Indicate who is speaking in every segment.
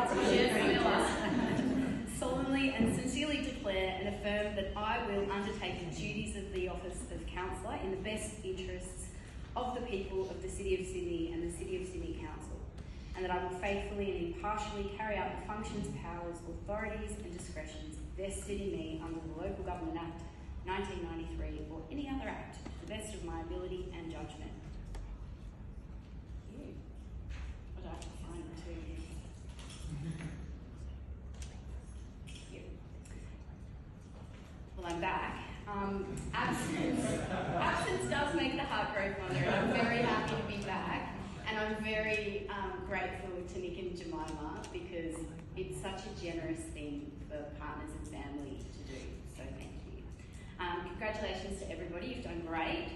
Speaker 1: Councillor Jess Miller, solemnly and sincerely declare and affirm that I will undertake the duties of the office of councillor in the best interests of the people of the City of Sydney and the City of Sydney Council, and that I will faithfully and impartially carry out the functions, powers, authorities and discretions vested in me under the Local Government Act 1993 or any other act to the best of my ability and judgment. Thank you. I'd like to sign it too. Yep. Well, I'm back. Absence does make the heart grow fonder, and I'm very happy to be back. And I'm very grateful to Nick and Jemima because it's such a generous thing for partners and family to do. So thank you. Congratulations to everybody, you've done great.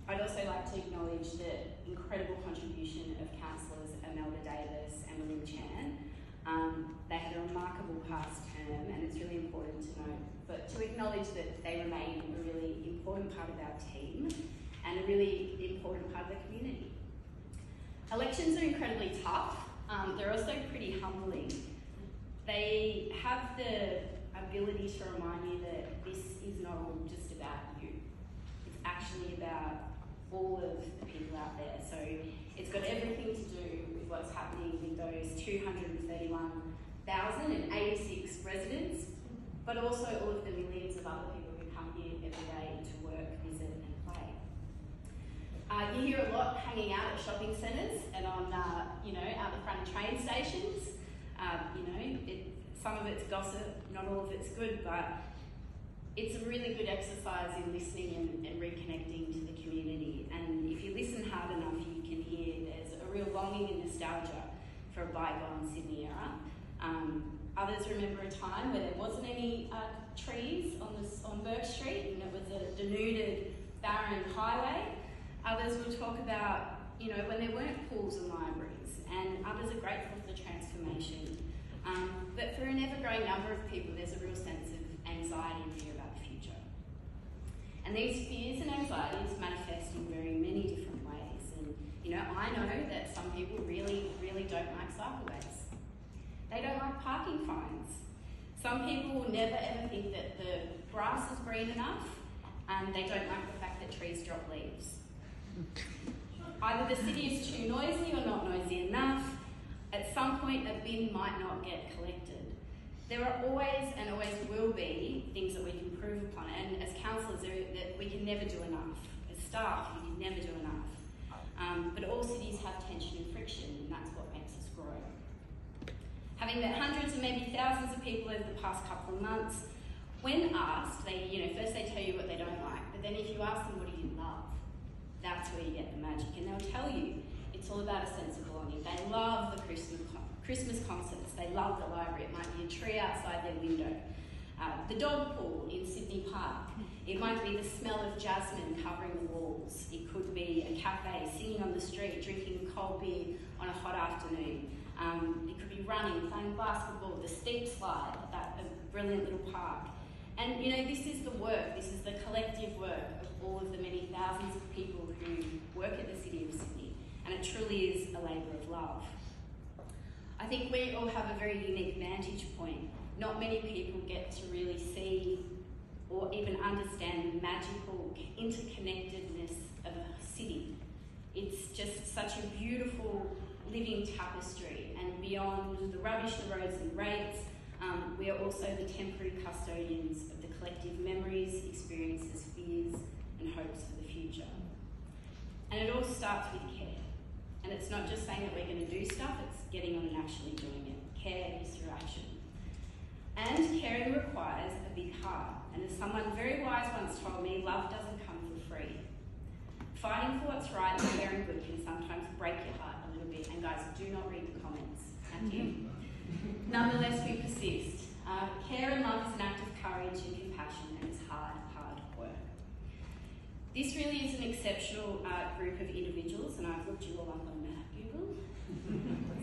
Speaker 1: I'd also like to acknowledge the incredible contribution of Councillors Emelda and William Chan. They had a remarkable past term, and it's really important to note, but to acknowledge that they remain a really important part of our team and a really important part of the community. Elections are incredibly tough. They're also pretty humbling. They have the ability to remind you that this is not all just about you. It's actually about all of the people out there. So it's got everything to do with what's happening with those 231,086 residents, but also all of the millions of other people who come here every day to work, visit and play. You hear a lot hanging out at shopping centres and on, out the front of train stations. Some of it's gossip, not all of it's good, but it's a really good exercise in listening and reconnecting to the community. And if you listen hard enough, you can hear there's a real longing and nostalgia for a bygone Sydney era. Others remember a time where there wasn't any trees on Burke Street and it was a denuded, barren highway. Others will talk about, when there weren't pools and libraries, and others are grateful for the transformation. But for an ever-growing number of people, there's a real sense of anxiety and fear about the future. And these fears and anxieties manifest in very many different ways. And, I know that some people really, really don't like cycleways. They don't like parking fines. Some people will never ever think that the grass is green enough, and they don't like the fact that trees drop leaves. Either the city is too noisy or not noisy enough. At some point, a bin might not get collected. There are always and always will be things that we can improve upon, and as councillors, that we can never do enough. As staff, we can never do enough. But all cities have tension and friction, and that's what makes us grow. Having met hundreds and maybe thousands of people over the past couple of months, when asked, first they tell you what they don't like, but then if you ask them, what do you love? That's where you get the magic, and they'll tell you it's all about a sense of belonging. They love the Christmas concerts. They love the library. It might be a tree outside their window. The dog pool in Sydney Park. It might be the smell of jasmine covering the walls. It could be a cafe singing on the street, drinking cold beer on a hot afternoon. It could be running, playing basketball, the steep slide at that brilliant little park. And this is the work, this is the collective work of all of the many thousands of people who work at the City of Sydney. And it truly is a labour of love. I think we all have a very unique vantage point. Not many people get to really see or even understand the magical interconnectedness of a city. It's just such a beautiful living tapestry, and beyond the rubbish, the roads and rates, we are also the temporary custodians of the collective memories, experiences, fears and hopes for the future. And it all starts with care. And it's not just saying that we're going to do stuff, it's getting on and actually doing it. Care is through action. And caring requires a big heart. And as someone very wise once told me, love doesn't come for free. Fighting for what's right and caring good can sometimes break your heart a little bit. And guys, do not read the comments. Have you? Nonetheless, we persist. Care and love is an act of courage and compassion, and it's hard, hard work. This really is an exceptional group of individuals, and I've looked you all up on Google,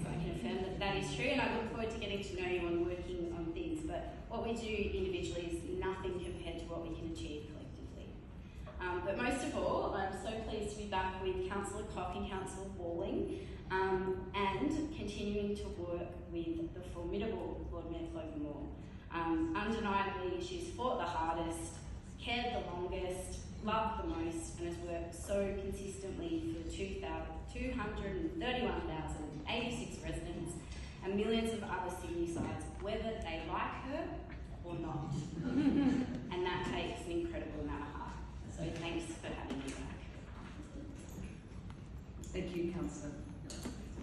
Speaker 1: so I can affirm that that is true, and I look forward to getting to know you and working on things, but what we do individually is nothing compared to what we can achieve collectively. But most of all, I'm so pleased to be back with Councillor Cock and Councillor Walling, and continuing willing to work with the formidable Lord Mayor Clover Moore. Undeniably, she's fought the hardest, cared the longest, loved the most, and has worked so consistently for 231,086 residents and millions of other Sydney sides, whether they like her or not.